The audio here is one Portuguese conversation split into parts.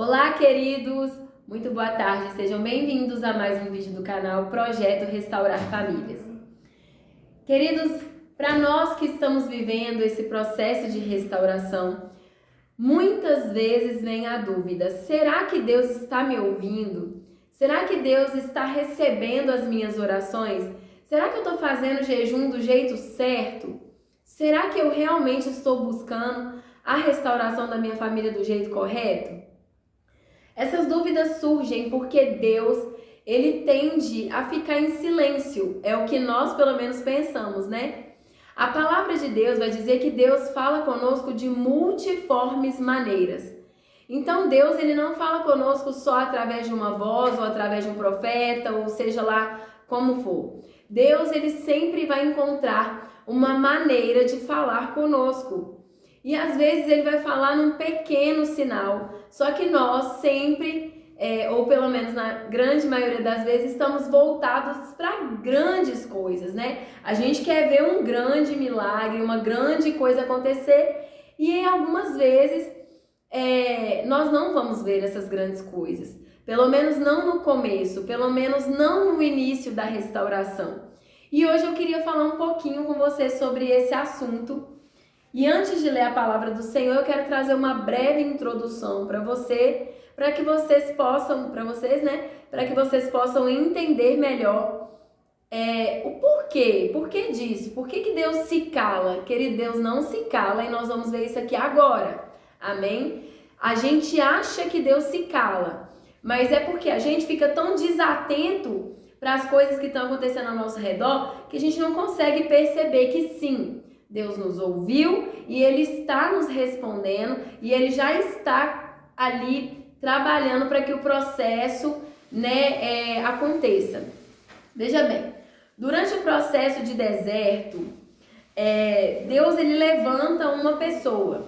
Olá, queridos! Muito boa tarde, sejam bem-vindos a mais um vídeo do canal Projeto Restaurar Famílias. Queridos, para nós que estamos vivendo esse processo de restauração, muitas vezes vem a dúvida: será que Deus está me ouvindo? Será que Deus está recebendo as minhas orações? Será que eu estou fazendo jejum do jeito certo? Será que eu realmente estou buscando a restauração da minha família do jeito correto? Essas dúvidas surgem porque Deus, ele tende a ficar em silêncio. É o que nós pelo menos pensamos, né? A palavra de Deus vai dizer que Deus fala conosco de multiformes maneiras. Então Deus, ele não fala conosco só através de uma voz ou através de um profeta, ou seja lá como for. Deus, ele sempre vai encontrar uma maneira de falar conosco. E às vezes ele vai falar num pequeno sinal, só que nós sempre, ou pelo menos na grande maioria das vezes, estamos voltados para grandes coisas, né? A gente quer ver um grande milagre, uma grande coisa acontecer, e em algumas vezes nós não vamos ver essas grandes coisas. Pelo menos não no começo, pelo menos não no início da restauração. E hoje eu queria falar um pouquinho com você sobre esse assunto. E antes de ler a palavra do Senhor, eu quero trazer uma breve introdução para você, para que vocês possam, para que vocês possam entender melhor o porquê. Por que disso? Por que Deus se cala? Querido, Deus não se cala, e nós vamos ver isso aqui agora. Amém? A gente acha que Deus se cala, mas é porque a gente fica tão desatento para as coisas que estão acontecendo ao nosso redor que a gente não consegue perceber que sim, Deus nos ouviu e Ele está nos respondendo e Ele já está ali trabalhando para que o processo aconteça. Veja bem, durante o processo de deserto, Deus, ele levanta uma pessoa,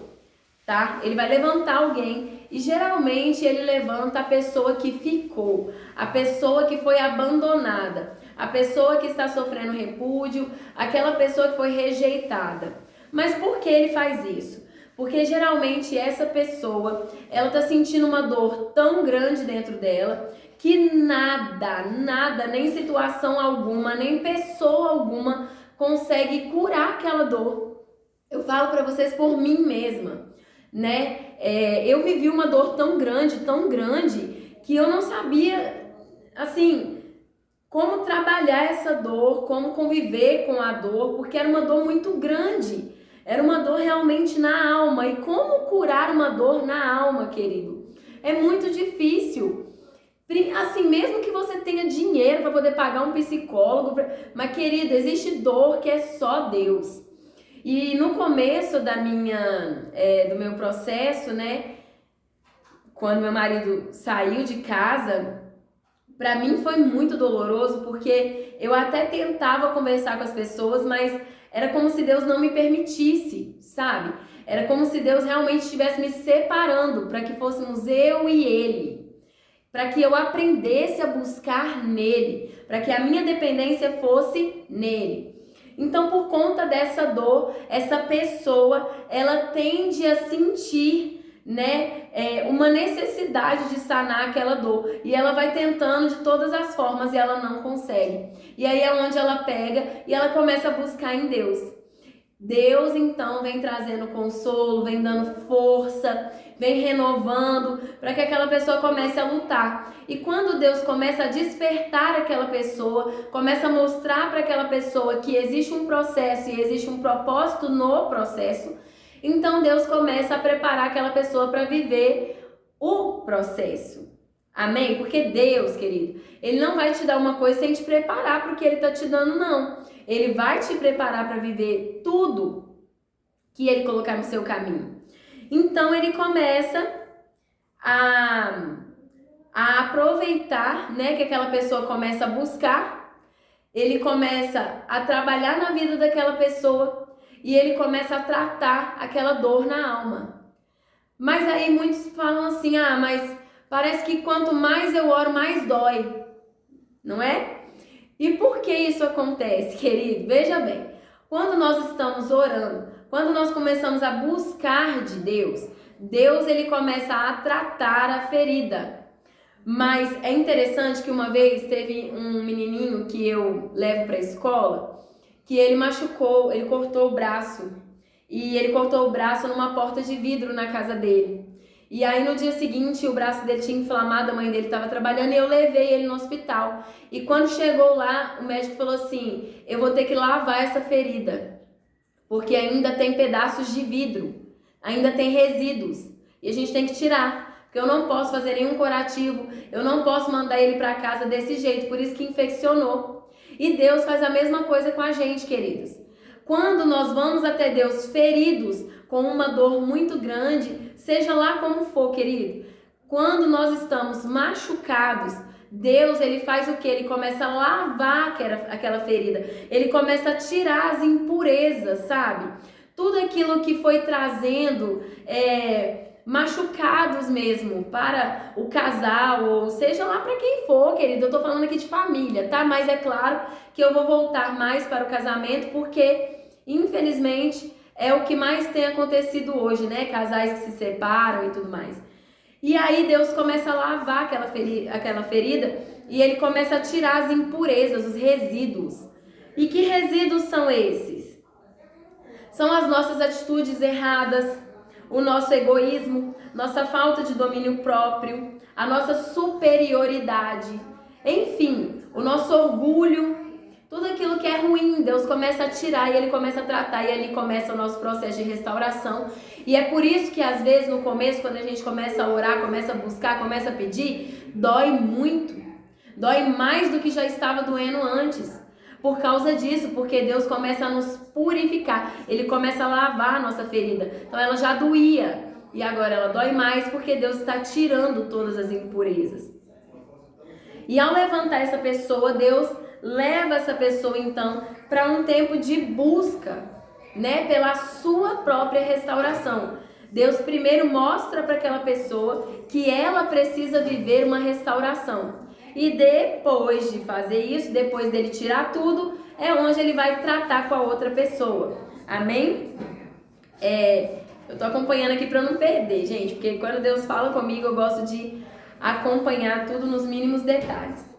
tá? Ele vai levantar alguém e geralmente ele levanta a pessoa que ficou, a pessoa que foi abandonada, a pessoa que está sofrendo repúdio, aquela pessoa que foi rejeitada. Mas por que ele faz isso? Porque geralmente essa pessoa, ela está sentindo uma dor tão grande dentro dela que nada, nem situação alguma, nem pessoa alguma consegue curar aquela dor. Eu falo para vocês por mim mesma, né? Eu vivi uma dor tão grande, que eu não sabia, assim, como trabalhar essa dor, como conviver com a dor, porque era uma dor muito grande, era uma dor realmente na alma. E como curar uma dor na alma, querido? É muito difícil. Assim, mesmo que você tenha dinheiro para poder pagar um psicólogo, mas, querido, existe dor que é só Deus. E no começo do meu processo, né, quando meu marido saiu de casa, para mim foi muito doloroso, porque eu até tentava conversar com as pessoas, mas era como se Deus não me permitisse, sabe? Era como se Deus realmente estivesse me separando para que fôssemos eu e Ele, para que eu aprendesse a buscar nele, para que a minha dependência fosse nele. Então, por conta dessa dor, essa pessoa, ela tende a sentir, uma necessidade de sanar aquela dor, e ela vai tentando de todas as formas e ela não consegue. E aí é onde ela pega e ela começa a buscar em Deus. Deus então vem trazendo consolo, vem dando força, vem renovando para que aquela pessoa comece a lutar. E quando Deus começa a despertar aquela pessoa, começa a mostrar para aquela pessoa que existe um processo e existe um propósito no processo, então Deus começa a preparar aquela pessoa para viver o processo. Amém? Porque Deus, querido, Ele não vai te dar uma coisa sem te preparar para o que Ele está te dando, não. Ele vai te preparar para viver tudo que Ele colocar no seu caminho. Então Ele começa a aproveitar, que aquela pessoa começa a buscar. Ele começa a trabalhar na vida daquela pessoa e Ele começa a tratar aquela dor na alma. Mas aí muitos falam assim: mas parece que quanto mais eu oro, mais dói, não é? E por que isso acontece, querido? Veja bem, quando nós estamos orando, quando nós começamos a buscar de Deus, Deus ele começa a tratar a ferida. Mas é interessante que uma vez teve um menininho que eu levo para a escola, que ele machucou, ele cortou o braço. E ele cortou o braço numa porta de vidro na casa dele. E aí no dia seguinte o braço dele tinha inflamado, a mãe dele estava trabalhando e eu levei ele no hospital. E quando chegou lá, o médico falou assim: eu vou ter que lavar essa ferida, porque ainda tem pedaços de vidro, ainda tem resíduos. E a gente tem que tirar. Porque eu não posso fazer nenhum curativo, eu não posso mandar ele para casa desse jeito, por isso que infeccionou. E Deus faz a mesma coisa com a gente, queridos. Quando nós vamos até Deus feridos, com uma dor muito grande, seja lá como for, querido, quando nós estamos machucados, Deus, ele faz o quê? Ele começa a lavar aquela ferida, ele começa a tirar as impurezas, sabe? Tudo aquilo que foi trazendo machucados mesmo para o casal, ou seja lá para quem for, querido. Eu tô falando aqui de família, tá? Mas é claro que eu vou voltar mais para o casamento, porque infelizmente é o que mais tem acontecido hoje, né? Casais que se separam e tudo mais. E aí Deus começa a lavar aquela ferida e ele começa a tirar as impurezas, os resíduos. E que resíduos são esses? São as nossas atitudes erradas, o nosso egoísmo, nossa falta de domínio próprio, a nossa superioridade, enfim, o nosso orgulho, tudo aquilo que é ruim, Deus começa a tirar e ele começa a tratar, e ali começa o nosso processo de restauração. E é por isso que às vezes no começo, quando a gente começa a orar, começa a buscar, começa a pedir, dói muito, dói mais do que já estava doendo antes. Por causa disso, porque Deus começa a nos purificar, ele começa a lavar a nossa ferida. Então ela já doía e agora ela dói mais porque Deus está tirando todas as impurezas. E ao levantar essa pessoa, Deus leva essa pessoa então para um tempo de busca, né, pela sua própria restauração. Deus primeiro mostra para aquela pessoa que ela precisa viver uma restauração. E depois de fazer isso, depois dele tirar tudo, é onde ele vai tratar com a outra pessoa. Amém? Eu tô acompanhando aqui para não perder, gente, porque quando Deus fala comigo, eu gosto de acompanhar tudo nos mínimos detalhes.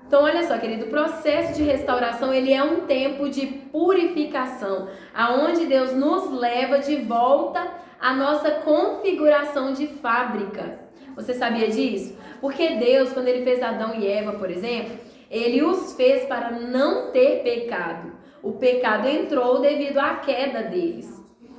Então, olha só, querido, o processo de restauração, ele é um tempo de purificação, aonde Deus nos leva de volta à nossa configuração de fábrica. Você sabia disso? Porque Deus, quando ele fez Adão e Eva, por exemplo, ele os fez para não ter pecado. O pecado entrou devido à queda deles.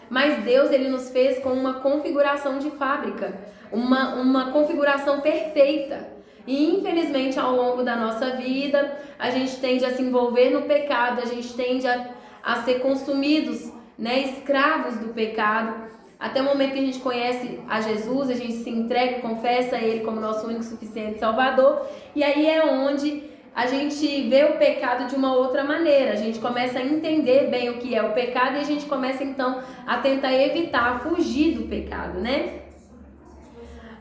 Mas Deus, ele nos fez com uma configuração de fábrica, uma configuração perfeita. E infelizmente ao longo da nossa vida, a gente tende a se envolver no pecado, a gente tende a ser consumidos, né, escravos do pecado. Até o momento que a gente conhece a Jesus, a gente se entrega, confessa a Ele como nosso único e suficiente Salvador. E aí é onde a gente vê o pecado de uma outra maneira. A gente começa a entender bem o que é o pecado e a gente começa então a tentar evitar, a fugir do pecado, né?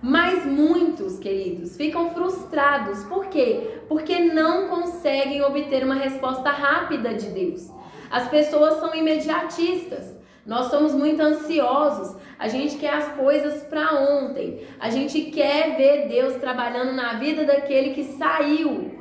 Mas muitos, queridos, ficam frustrados. Por quê? Porque não conseguem obter uma resposta rápida de Deus. As pessoas são imediatistas. Nós somos muito ansiosos, a gente quer as coisas para ontem, a gente quer ver Deus trabalhando na vida daquele que saiu.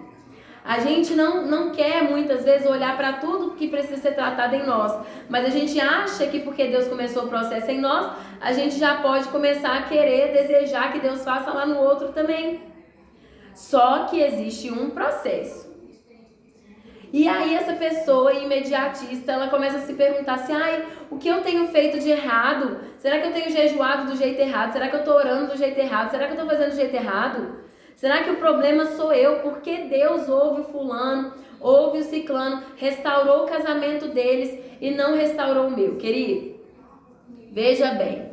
A gente não quer muitas vezes olhar para tudo que precisa ser tratado em nós, mas a gente acha que porque Deus começou o processo em nós, a gente já pode começar a querer, desejar que Deus faça lá no outro também. Só que existe um processo. E aí essa pessoa imediatista, ela começa a se perguntar assim, o que eu tenho feito de errado? Será que eu tenho jejuado do jeito errado? Será que eu estou orando do jeito errado? Será que eu estou fazendo do jeito errado? Será que o problema sou eu? Porque Deus ouve o fulano, ouve o ciclano, restaurou o casamento deles e não restaurou o meu? Querido, veja bem,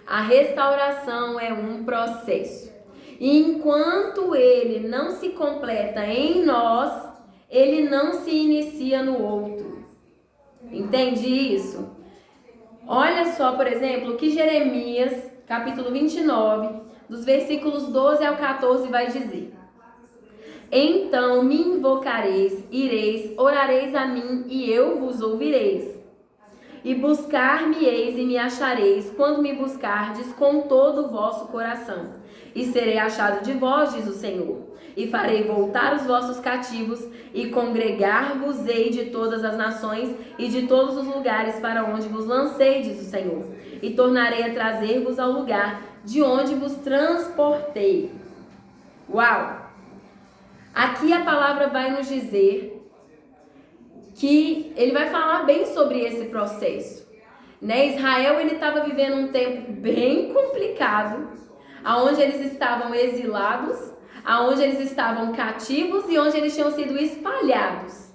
a restauração é um processo. E enquanto ele não se completa em nós, ele não se inicia no outro. Entende isso? Olha só, por exemplo, o que Jeremias, capítulo 29, dos versículos 12 ao 14 vai dizer. Então me invocareis, ireis, orareis a mim e eu vos ouvireis. E buscar-me-eis e me achareis, quando me buscardes com todo o vosso coração. E serei achado de vós, diz o Senhor. E farei voltar os vossos cativos, e congregar-vos-ei de todas as nações e de todos os lugares para onde vos lancei, diz o Senhor. E tornarei a trazer-vos ao lugar de onde vos transportei. Uau! Aqui a palavra vai nos dizer que ele vai falar bem sobre esse processo, né? Israel, ele estava vivendo um tempo bem complicado, aonde eles estavam exilados, aonde eles estavam cativos e onde eles tinham sido espalhados.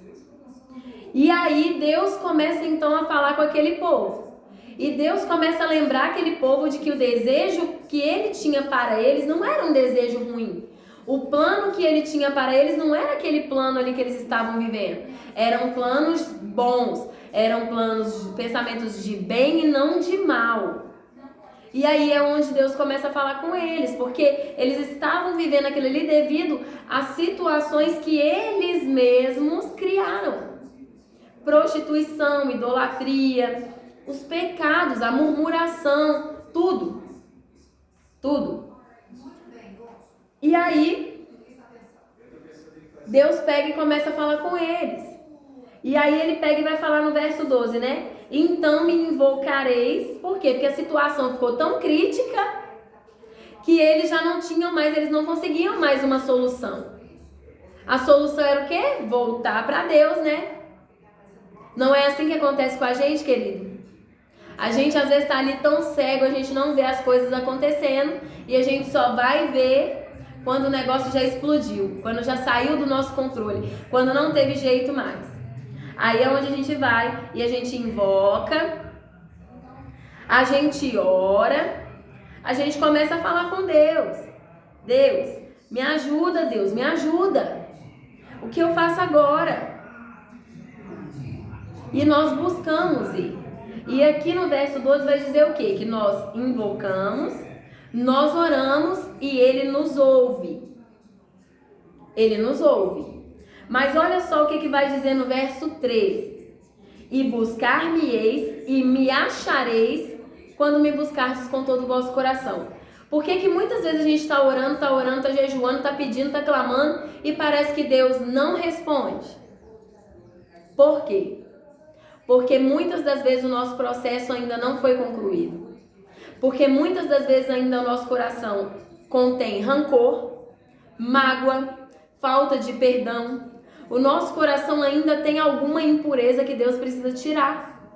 E aí Deus começa então a falar com aquele povo. E Deus começa a lembrar aquele povo de que o desejo que ele tinha para eles não era um desejo ruim. O plano que ele tinha para eles não era aquele plano ali que eles estavam vivendo. Eram planos bons, eram planos, pensamentos de bem e não de mal. E aí é onde Deus começa a falar com eles, porque eles estavam vivendo aquilo ali devido a situações que eles mesmos criaram. Prostituição, idolatria, os pecados, a murmuração, tudo. Tudo. E aí, Deus pega e começa a falar com eles. E aí ele pega e vai falar no verso 12, né? Então me invocareis. Por quê? Porque a situação ficou tão crítica que eles já não tinham mais, eles não conseguiam mais uma solução. A solução era o quê? Voltar para Deus, né? Não é assim que acontece com a gente, querido? A gente às vezes está ali tão cego, a gente não vê as coisas acontecendo e a gente só vai ver quando o negócio já explodiu, quando já saiu do nosso controle, quando não teve jeito mais. Aí é onde a gente vai e a gente invoca, a gente ora, a gente começa a falar com Deus. Deus, me ajuda, Deus, me ajuda. O que eu faço agora? E nós buscamos Ele. E aqui no verso 12 vai dizer o quê? Que nós invocamos, nós oramos e Ele nos ouve. Ele nos ouve. Mas olha só o que vai dizer no verso 13. E buscar-me-eis e me achareis quando me buscardes com todo o vosso coração. Por que muitas vezes a gente está orando, está jejuando, está pedindo, está clamando e parece que Deus não responde? Por quê? Porque muitas das vezes o nosso processo ainda não foi concluído. Porque muitas das vezes ainda o nosso coração contém rancor, mágoa, falta de perdão. O nosso coração ainda tem alguma impureza que Deus precisa tirar.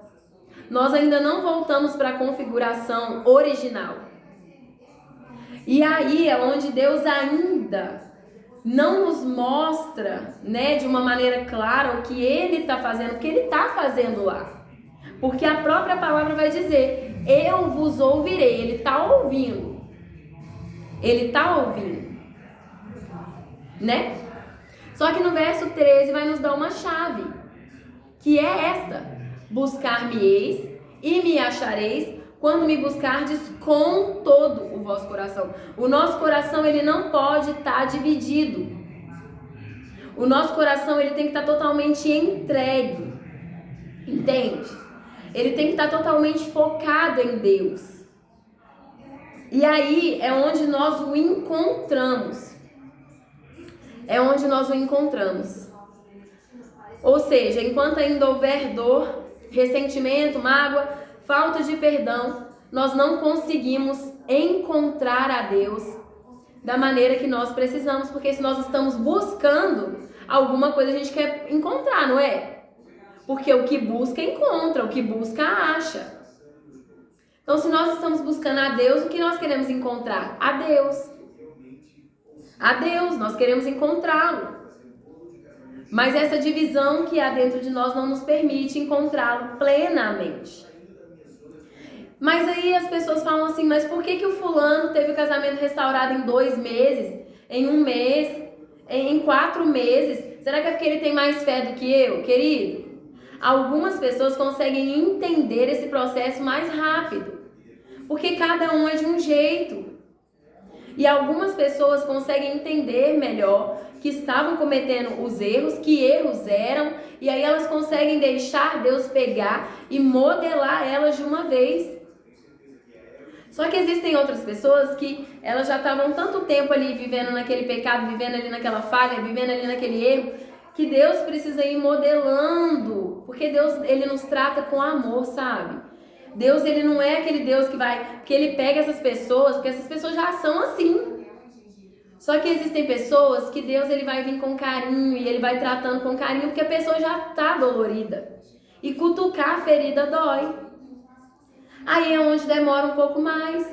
Nós ainda não voltamos para a configuração original. E aí é onde Deus ainda não nos mostra, né, de uma maneira clara o que Ele está fazendo, o que Ele está fazendo lá. Porque a própria palavra vai dizer, eu vos ouvirei. Ele está ouvindo. Ele está ouvindo. Né? Só que no verso 13 vai nos dar uma chave, que é esta: buscar-me-eis e me achareis quando me buscardes com todo o vosso coração. O nosso coração, ele não pode estar dividido. O nosso coração, ele tem que estar totalmente entregue. Entende? Ele tem que estar totalmente focado em Deus. E aí é onde nós o encontramos. É onde nós o encontramos. Ou seja, enquanto ainda houver dor, ressentimento, mágoa, falta de perdão, nós não conseguimos encontrar a Deus da maneira que nós precisamos, porque se nós estamos buscando alguma coisa, a gente quer encontrar, não é? Porque o que busca, encontra, o que busca, acha. Então, se nós estamos buscando a Deus, o que nós queremos encontrar? A Deus. A Deus, nós queremos encontrá-lo. Mas essa divisão que há dentro de nós não nos permite encontrá-lo plenamente. Mas aí as pessoas falam assim, mas por que o fulano teve o casamento restaurado em 2 meses, em 1 mês, em 4 meses? Será que é porque ele tem mais fé do que eu, querido? Algumas pessoas conseguem entender esse processo mais rápido, porque cada um é de um jeito. E algumas pessoas conseguem entender melhor que estavam cometendo os erros, que erros eram, e aí elas conseguem deixar Deus pegar e modelar elas de uma vez. Só que existem outras pessoas que elas já estavam tanto tempo ali vivendo naquele pecado, vivendo ali naquela falha, vivendo ali naquele erro, que Deus precisa ir modelando, porque Deus, ele nos trata com amor, sabe? Deus, ele não é aquele Deus que ele pega essas pessoas, porque essas pessoas já são assim. Só que existem pessoas que Deus, ele vai vir com carinho e ele vai tratando com carinho, porque a pessoa já tá dolorida. E cutucar a ferida dói. Aí é onde demora um pouco mais.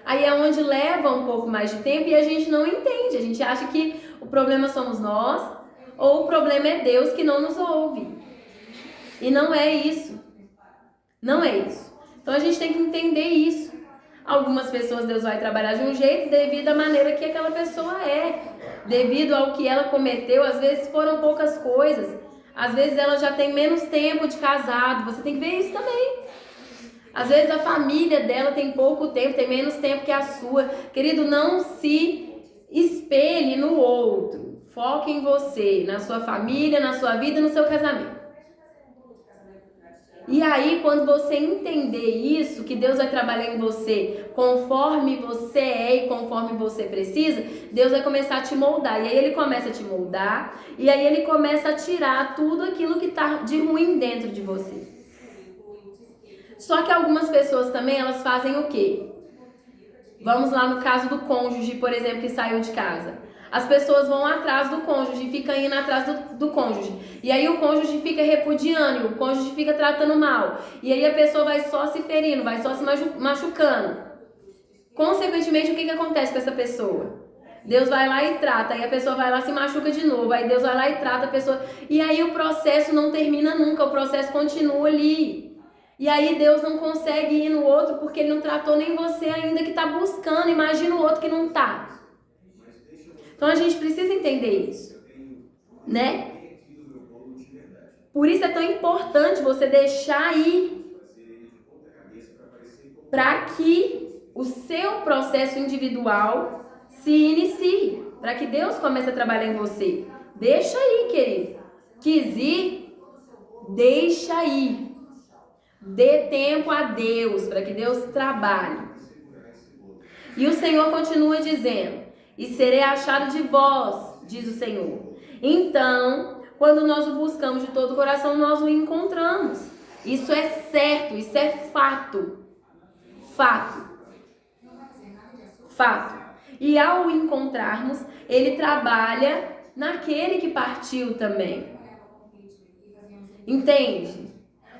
Aí é onde leva um pouco mais de tempo e a gente não entende. A gente acha que o problema somos nós ou o problema é Deus que não nos ouve. E não é isso. Não é isso. Então a gente tem que entender isso. Algumas pessoas Deus vai trabalhar de um jeito devido à maneira que aquela pessoa é. Devido ao que ela cometeu, às vezes foram poucas coisas. Às vezes ela já tem menos tempo de casado. Você tem que ver isso também. Às vezes a família dela tem pouco tempo, tem menos tempo que a sua. Querido, não se espelhe no outro. Foque em você, na sua família, na sua vida, no seu casamento. E aí, quando você entender isso, que Deus vai trabalhar em você conforme você é e conforme você precisa, Deus vai começar a te moldar. E aí ele começa a te moldar, e aí ele começa a tirar tudo aquilo que está de ruim dentro de você. Só que algumas pessoas também, elas fazem o quê? Vamos lá no caso do cônjuge, por exemplo, que saiu de casa. As pessoas vão atrás do cônjuge, ficam indo atrás do cônjuge. E aí o cônjuge fica repudiando, o cônjuge fica tratando mal. E aí a pessoa vai só se ferindo, vai só se machucando. Consequentemente, o que acontece com essa pessoa? Deus vai lá e trata, aí a pessoa vai lá e se machuca de novo, aí Deus vai lá e trata a pessoa. E aí o processo não termina nunca, o processo continua ali. E aí Deus não consegue ir no outro porque ele não tratou nem você ainda que está buscando. Imagina o outro que não está. Então a gente precisa entender isso, né? Por isso é tão importante você deixar ir para que o seu processo individual se inicie, para que Deus comece a trabalhar em você. Deixa ir, querido. Quis ir, deixa ir. Dê tempo a Deus, para que Deus trabalhe. E o Senhor continua dizendo: e serei achado de vós, diz o Senhor. Então, quando nós o buscamos de todo o coração, nós o encontramos. Isso é certo, isso é fato. Fato. Fato. E ao o encontrarmos, ele trabalha naquele que partiu também. Entende?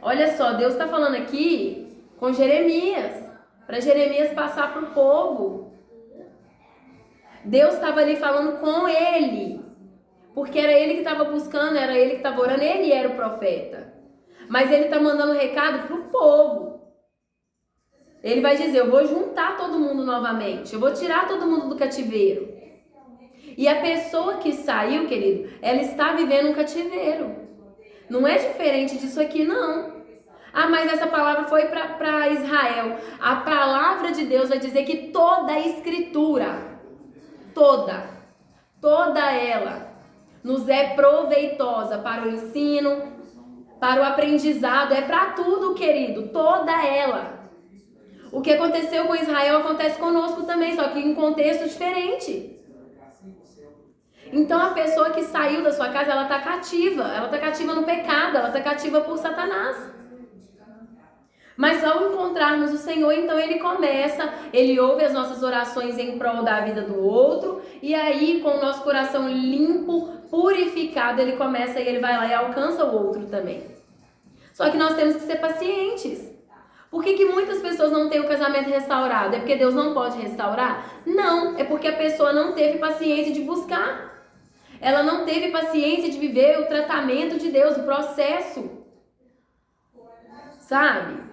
Olha só, Deus está falando aqui com Jeremias, para Jeremias passar para o povo. Deus estava ali falando com ele, porque era ele que estava buscando, era ele que estava orando, ele era o profeta. Mas ele está mandando recado para o povo. Ele vai dizer: eu vou juntar todo mundo novamente, eu vou tirar todo mundo do cativeiro. E a pessoa que saiu, querido, ela está vivendo um cativeiro. Não é diferente disso aqui, não. Ah, mas essa palavra foi para Israel. A palavra de Deus vai dizer que toda a escritura, toda ela, nos é proveitosa para o ensino, para o aprendizado, é para tudo, querido, toda ela. O que aconteceu com Israel acontece conosco também, só que em contexto diferente. Então a pessoa que saiu da sua casa, ela está cativa no pecado, ela está cativa por Satanás. Mas ao encontrarmos o Senhor, então ele ouve as nossas orações em prol da vida do outro, e aí com o nosso coração limpo, purificado, ele começa e ele vai lá e alcança o outro também. Só que nós temos que ser pacientes. Por que muitas pessoas não têm o casamento restaurado? É porque Deus não pode restaurar? Não, é porque a pessoa não teve paciência de buscar. Ela não teve paciência de viver o tratamento de Deus, o processo. Sabe?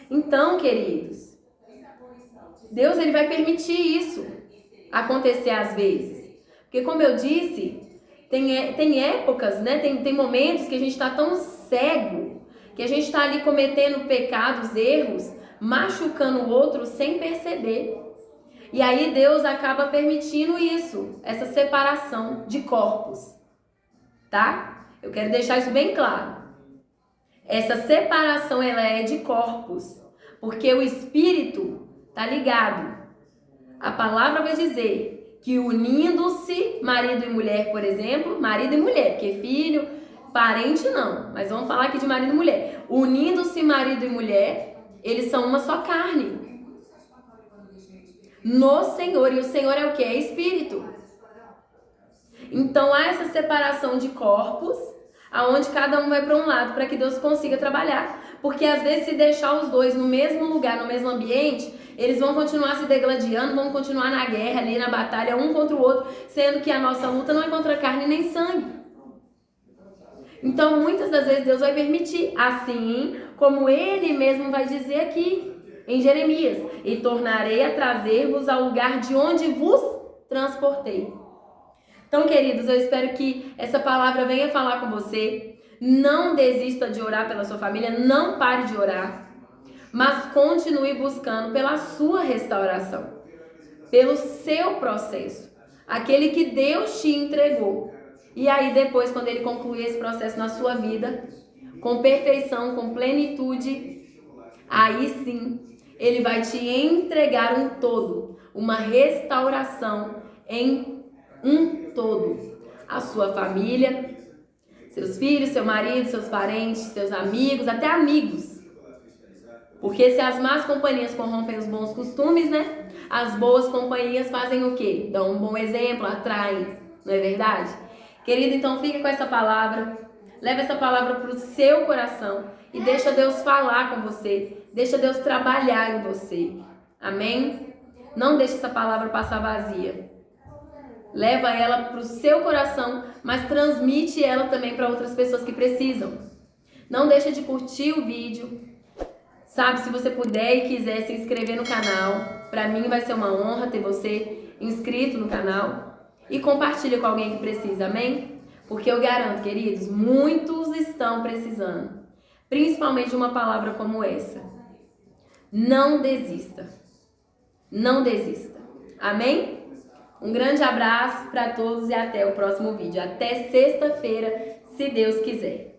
Então, queridos, Deus ele vai permitir isso acontecer às vezes. Porque como eu disse, tem épocas, né? Tem momentos que a gente está tão cego, que a gente está ali cometendo pecados, erros, machucando o outro sem perceber. E aí Deus acaba permitindo isso, essa separação de corpos, tá? Eu quero deixar isso bem claro. Essa separação, ela é de corpos, porque o espírito tá ligado. A palavra vai dizer que unindo-se marido e mulher, por exemplo, marido e mulher, porque filho, parente não, mas vamos falar aqui de marido e mulher. Unindo-se marido e mulher, eles são uma só carne no Senhor, e o Senhor é o que? É espírito. Então há essa separação de corpos, aonde cada um vai para um lado, para que Deus consiga trabalhar. Porque às vezes se deixar os dois no mesmo lugar, no mesmo ambiente, eles vão continuar se degladiando, vão continuar na guerra ali, na batalha, um contra o outro, sendo que a nossa luta não é contra carne nem sangue. Então muitas das vezes Deus vai permitir, assim como Ele mesmo vai dizer aqui em Jeremias: e tornarei a trazer-vos ao lugar de onde vos transportei. Então, queridos, eu espero que essa palavra venha falar com você. Não desista de orar pela sua família, não pare de orar, mas continue buscando pela sua restauração, pelo seu processo, aquele que Deus te entregou. E aí depois, quando Ele concluir esse processo na sua vida, com perfeição, com plenitude, aí sim, Ele vai te entregar um todo, uma restauração em um todo. A sua família, seus filhos, seu marido, seus parentes, seus amigos, até amigos. Porque se as más companhias corrompem os bons costumes, né? As boas companhias fazem o quê? Dão um bom exemplo, atraem, não é verdade? Querido, então fica com essa palavra, leva essa palavra para o seu coração e deixa Deus falar com você, deixa Deus trabalhar em você. Amém? Não deixe essa palavra passar vazia. Leva ela para o seu coração, mas transmite ela também para outras pessoas que precisam. Não deixa de curtir o vídeo. Sabe, se você puder e quiser se inscrever no canal, para mim vai ser uma honra ter você inscrito no canal. E compartilha com alguém que precisa, amém? Porque eu garanto, queridos, muitos estão precisando. Principalmente de uma palavra como essa. Não desista. Não desista. Amém? Um grande abraço para todos e até o próximo vídeo. Até sexta-feira, se Deus quiser.